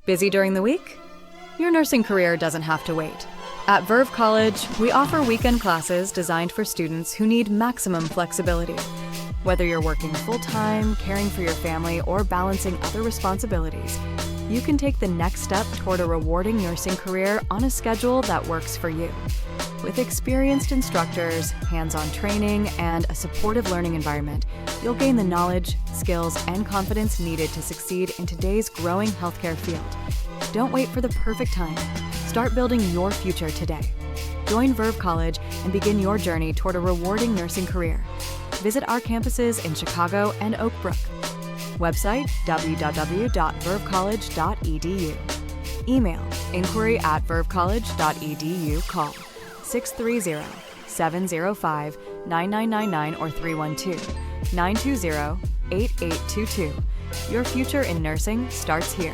Busy during the week? Your nursing career doesn't have to wait. At Verve College, we offer weekend classes designed for students who need maximum flexibility. Whether you're working full-time, caring for your family, or balancing other responsibilities, you can take the next step toward a rewarding nursing career on a schedule that works for you. With experienced instructors, hands-on training, and a supportive learning environment, you'll gain the knowledge, skills, and confidence needed to succeed in today's growing healthcare field. Don't wait for the perfect time. Start building your future today. Join Verve College and begin your journey toward a rewarding nursing career. Visit our campuses in Chicago and Oak Brook. Website www.vervecollege.edu. Email inquiry@vervecollege.edu. Call 630-705-9999 or 312-920-8822. Your future in nursing starts here.